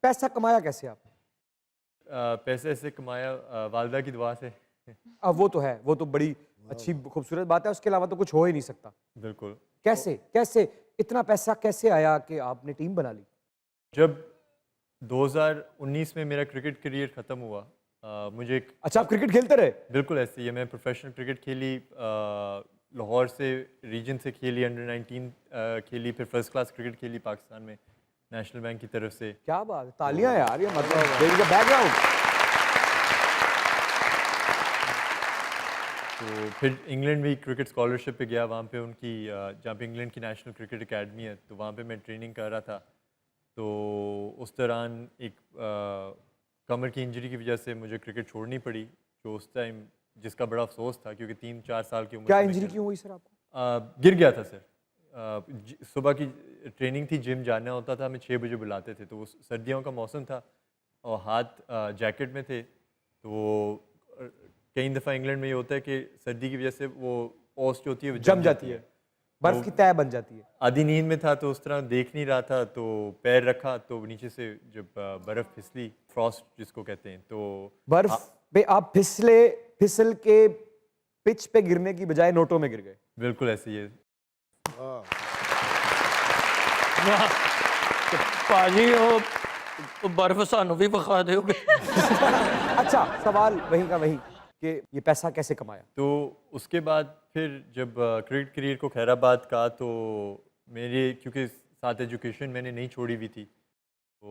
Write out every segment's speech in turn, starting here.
पैसा कमाया कैसे आपने? पैसे ऐसे कमाया वालदा की दुआ से। अब वो तो है, वो तो बड़ी अच्छी खूबसूरत बात है, उसके अलावा तो कुछ हो ही नहीं सकता। बिल्कुल। कैसे कैसे इतना पैसा कैसे आया कि आपने टीम बना ली? जब 2019 में मेरा क्रिकेट करियर ख़त्म हुआ, मुझे एक अच्छा, आप क्रिकेट खेलते रहे? बिल्कुल ऐसे ही है। मैं प्रोफेशनल क्रिकेट खेली, लाहौर से रीजन से खेली, अंडर 19 खेली, फिर फर्स्ट क्लास क्रिकेट खेली पाकिस्तान में नेशनल बैंक की तरफ से। क्या बात है, तालियां यार, ये मतलब देयर इज अ बैकग्राउंड। तो फिर इंग्लैंड में क्रिकेट स्कॉलरशिप पे गया, वहाँ पे उनकी जहाँ पे इंग्लैंड की नेशनल क्रिकेट एकेडमी है, तो वहाँ पे मैं ट्रेनिंग कर रहा था। तो उस दौरान एक कमर की इंजरी की वजह से मुझे क्रिकेट छोड़नी पड़ी, जो उस टाइम जिसका बड़ा अफसोस था, क्योंकि 3-4 साल की उम्र क्या से मैं इंजरी क्यों हुई सर आपको? गिर गया था सर। सुबह की ट्रेनिंग थी, जिम जाना होता था, हमें 6 बजे बुलाते थे, तो वो सर्दियों का मौसम था और हाथ जैकेट में थे, तो कई दफ़ा इंग्लैंड में ये होता है कि सर्दी की वजह से वो ओस जो होती है वो जम जाती है, बर्फ की तह बन जाती है। आधी नींद में था, तो उस तरह देख नहीं रहा था, तो पैर रखा तो नीचे से जब बर्फ़ फिसली, फ्रॉस्ट जिसको कहते हैं, तो बर्फ पे आप फिसल के पिच पे गिरने की बजाय नोटों में गिर गए। बिल्कुल ऐसे ही है। भाजी वो बर्फ सानू भी बखा दोगे। अच्छा, सवाल वही का वही कि ये पैसा कैसे कमाया? तो उसके बाद फिर जब क्रिकेट करियर को खैराबाद का, तो मेरे क्योंकि साथ एजुकेशन मैंने नहीं छोड़ी हुई थी, तो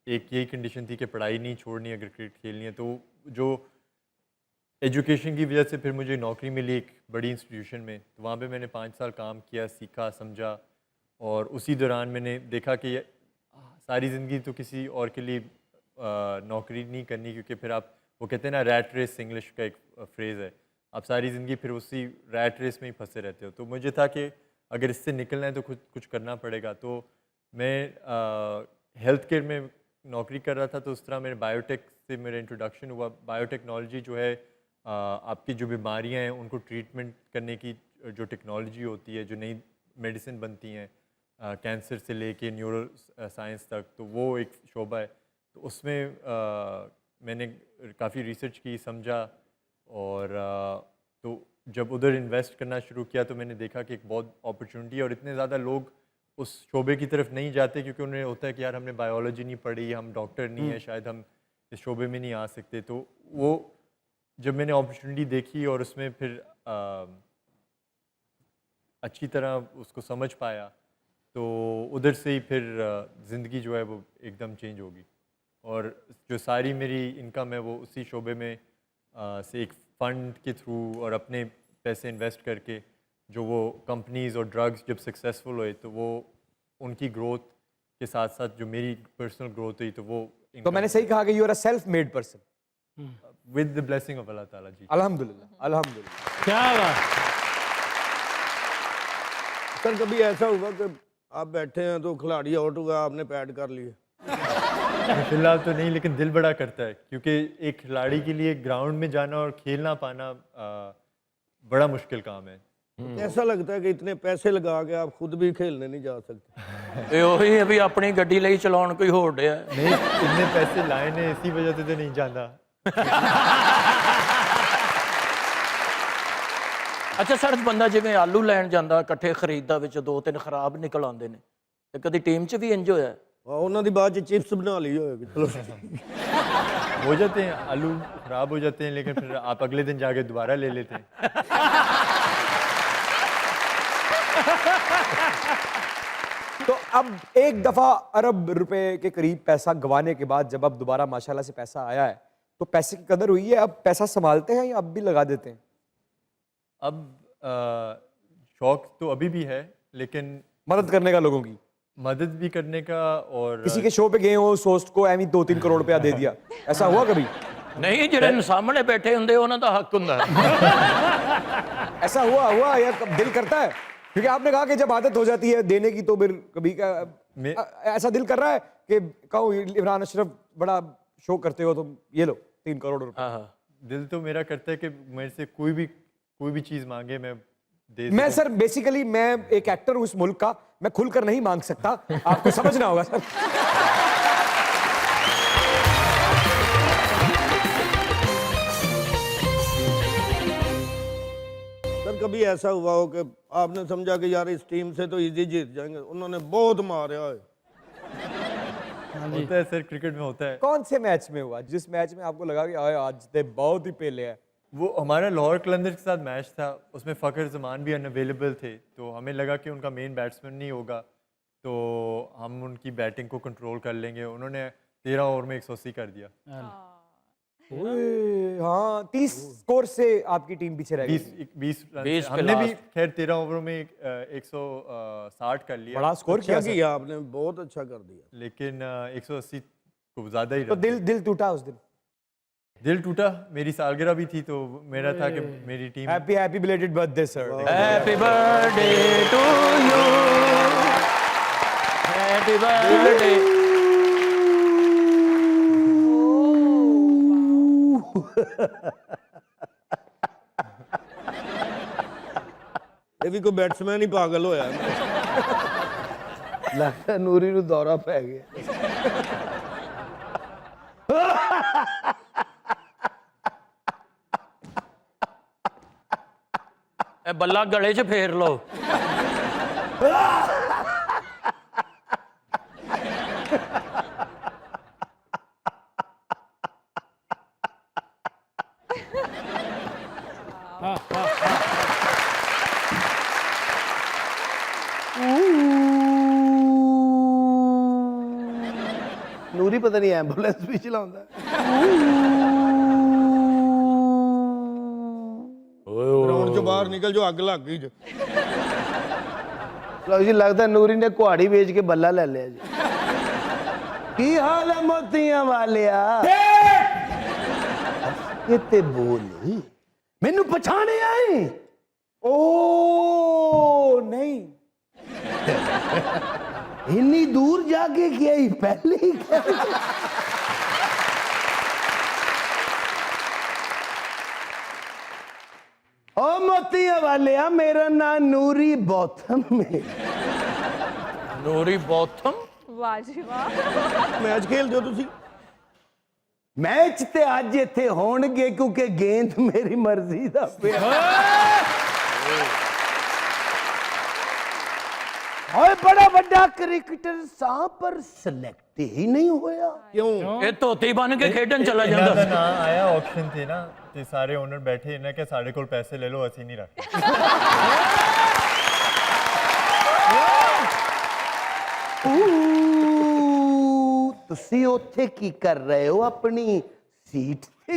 एक यही कंडीशन थी कि पढ़ाई नहीं छोड़नी अगर क्रिकेट खेलनी है, तो जो एजुकेशन की वजह से फिर मुझे नौकरी मिली एक बड़ी इंस्टीट्यूशन में, तो वहाँ पे मैंने 5 साल काम किया, सीखा, समझा, और उसी दौरान मैंने देखा कि सारी ज़िंदगी तो किसी और के लिए नौकरी नहीं करनी, क्योंकि फिर आप वो कहते हैं ना रैट रेस, इंग्लिश का एक फ्रेज़ है, आप सारी ज़िंदगी फिर उसी रैट रेस में ही फंसे रहते हो। तो मुझे था कि अगर इससे निकलना है तो कुछ करना पड़ेगा। तो मैं हेल्थ केयर में नौकरी कर रहा था, तो उस तरह मेरे बायोटेक से मेरा इंट्रोडक्शन हुआ। बायोटेक्नोलॉजी जो है, आपकी जो बीमारियां हैं उनको ट्रीटमेंट करने की जो टेक्नोलॉजी होती है, जो नई मेडिसिन बनती हैं कैंसर से लेके न्यूरो साइंस तक, तो वो एक शोबा है। तो उसमें मैंने काफ़ी रिसर्च की, समझा, और तो जब उधर इन्वेस्ट करना शुरू किया तो मैंने देखा कि एक बहुत अपॉर्चुनिटी है, और इतने ज़्यादा लोग उस शोबे की तरफ नहीं जाते क्योंकि उन्हें होता है कि यार हमने बायोलॉजी नहीं पढ़ी, हम डॉक्टर नहीं है, शायद हम इस शोबे में नहीं आ सकते। तो वो जब मैंने अपॉर्चुनिटी देखी और उसमें फिर अच्छी तरह उसको समझ पाया, तो उधर से ही फिर ज़िंदगी जो है वो एकदम चेंज होगी, और जो सारी मेरी इनकम है वो उसी शोबे में से एक फ़ंड के थ्रू और अपने पैसे इन्वेस्ट करके, जो वो कंपनीज़ और ड्रग्स जब सक्सेसफुल हुए तो वो उनकी ग्रोथ के साथ साथ जो मेरी पर्सनल ग्रोथ हुई, तो वो तो मैंने सही कहा कि you are a self made person with the blessing of Allah ताला जी। अल्हम्दुलिल्लाह, अल्हम्दुलिल्लाह। क्या बात। सर कभी ऐसा हुआ कि आप बैठे हैं तो खिलाड़ी आउट हुआ, आपने पैड कर लिए? फिलहाल तो नहीं, लेकिन दिल बड़ा करता है, क्योंकि एक खिलाड़ी के लिए ग्राउंड में जाना और खेलना पाना बड़ा मुश्किल काम है। ऐसा लगता है कि इतने पैसे लगा के आप खुद भी खेलने नहीं जा सकते। ਇਹ ਉਹੀ ਹੈ ਵੀ ਆਪਣੀ ਗੱਡੀ ਲਈ ਚਲਾਉਣ ਕੋਈ ਹੋਰ ਡਿਆ। नहीं, इतने पैसे लाए ने इसी वजह से तो नहीं जाना। ਅੱਛਾ ਸਰ, ਬੰਦਾ ਜਿਵੇਂ ਆਲੂ ਲੈਣ ਜਾਂਦਾ ਇਕੱਠੇ ਖਰੀਦਦਾ, ਵਿੱਚ 2-3 ਖਰਾਬ ਨਿਕਲ ਆਉਂਦੇ ਨੇ, ਤੇ ਕਦੀ ਟੀਮ 'ਚ ਵੀ ਇੰਜ ਹੋਇਆ? ਉਹਨਾਂ ਦੀ ਬਾਅਦ ਚ चिप्स बना ली होगी। चलो हो जाते हैं, आलू खराब हो जाते हैं, लेकिन फिर आप अगले दिन जाके दोबारा ले लेते हैं। तो अब एक दफा अरब रुपए के करीब पैसा गंवाने के बाद जब अब दोबारा माशाल्लाह से पैसा आया है, तो पैसे की कदर हुई है? अब पैसा संभालते हैं या अब भी लगा देते हैं? अब शौक तो अभी भी है, लेकिन मदद करने का लोगों की, मदद भी करने का, और किसी के शो पे गए हो, सोस्ट को एवं 2-3 करोड़ रुपया दे दिया, ऐसा हुआ कभी? ਨਹੀਂ, ਜਿਹੜੇ ਸਾਹਮਣੇ ਬੈਠੇ ਹੁੰਦੇ ਉਹਨਾਂ ਦਾ ਹੱਕ ਹੁੰਦਾ। ऐसा हुआ या कब दिल करता है? क्योंकि आपने कहा कि जब आदत हो जाती है देने की तो फिर कभी का ऐसा दिल कर रहा है कि कहो इमरान अशरफ बड़ा शो करते हो तुम, ये लो 3 करोड़ रुपए। हाँ हाँ, दिल तो मेरा करता है कि मेरे से कोई भी चीज़ मांगे मैं दे मैं सकूं। सर बेसिकली मैं एक एक्टर हूं इस मुल्क का, मैं खुलकर नहीं मांग सकता, आपको समझना होगा सर। कभी ऐसा हुआ हो कि आपने समझा कि यार इस टीम से तो इजी जीत जाएंगे, उन्होंने बहुत मारा है? होता है सर, क्रिकेट में होता है। कौन से मैच में हुआ जिस मैच में आपको लगा कि आए आज ते बहुत ही पहले है? वो हमारा लाहौर कलंदर के साथ मैच था, उसमें फ़खर जमान भी अनअवेलेबल थे, तो हमें लगा कि उनका मेन बैट्समैन नहीं होगा तो हम उनकी बैटिंग को कंट्रोल कर लेंगे। उन्होंने 13 ओवर में 180 कर दिया। ओए, हाँ 30 स्कोर से आपकी टीम पीछे रह गई। 20 रन 20 से। पे हमने भी last। खैर 13 ओवरों में 160 कर लिया, बड़ा स्कोर अच्छा किया सर। किया आपने, बहुत अच्छा कर दिया। लेकिन 180 को ज़्यादा ही तो रन दिल टूटा उस दिन। दिल टूटा। मेरी सालगिरह भी थी तो मेरा था कि मेरी team happy happy belated birthday sir. Happy birthday to you, happy birthday. ਇਹ ਵੀ ਕੋਈ ਬੈਟਸਮੈਨ ਹੀ ਪਾਗਲ ਹੋਇਆ ਲੱਗਦਾ ਨੂਰੀ ਨੂੰ ਦੌਰਾ ਪੈ ਗਿਆ। ਇਹ ਬੱਲਾ ਗਲੇ 'ਚ ਫੇਰ ਲਓ। ਨੂਰੀ ਪਤਾ ਨਹੀਂ ਐਂਬੂਲੈਂਸ ਵੀ ਚਲਾਉਂਦਾ। ਗਰਾਊਂਡ ਚੋਂ ਬਾਹਰ ਨਿਕਲ ਜੋ, ਅੱਗ ਲੱਗ ਗਈ। ਲਓ ਜੀ, ਲੱਗਦਾ ਨੂਰੀ ਨੇ ਕੁਹਾੜੀ ਵੇਚ ਕੇ ਬੱਲਾ ਲੈ ਲਿਆ ਜੀ। ਕੀ ਹਾਲ ਹੈ ਮੋਤੀਆਂ ਵਾਲਿਆ? ਇੱਥੇ ਬੋਲ, ਮੈਨੂੰ ਪਛਾਣਿਆ ਏ? ओ नहीं, ਇੰਨੀ ਦੂਰ ਜਾ ਕੇ ਕੀ ਆਈ ਪਹਿਲੇ ਹੀ ਓ ਮੋਤੀਆਂ ਵਾਲਿਆ, ਮੇਰਾ ਨਾਂ ਨੂਰੀ ਬੌਥਮ ਹੈ। ਨੂਰੀ ਬੌਥਮ? ਵਾਹ ਜੀ ਵਾਹ। ਮੈਚ ਖੇਲਦੇ ਹੋ ਤੁਸੀਂ? ਮੈਚ ਤੇ ਅੱਜ ਇੱਥੇ ਹੋਣਗੇ ਕਿਉਂਕਿ ਗੇਂਦ ਮੇਰੀ ਮਰਜ਼ੀ ਦਾ ਪਿਆ। ਓਏ ਬੜਾ ਵੱਡਾ ਕ੍ਰਿਕਟਰ ਸਾਂ ਪਰ ਸਿਲੈਕਟ ਹੀ ਨਹੀਂ ਹੋਇਆ। ਕਿਉਂ? ਇਹ ਧੋਤੀ ਬਣ ਕੇ ਖੇਡਣ ਚਲਾ ਇਹਨਾਂ ਜਾਂਦਾ ਦਾ ਸੀ। ਨਾਂ ਆਇਆ, ऑप्शन थे ना ਤੇ ਸਾਰੇ ਓਨਰ ਬੈਠੇ, ਇਹਨਾਂ ਕਿ ਸਾਡੇ ਕੋਲ ਪੈਸੇ ਲੈ ਲਓ, ਅਸੀਂ ਨਹੀਂ ਰੱਖਦੇ। ਤੁਸੀਂ ਉੱਥੇ ਕੀ ਕਰ ਰਹੇ ਹੋ ਆਪਣੀ ਸੀਟ ਤੇ?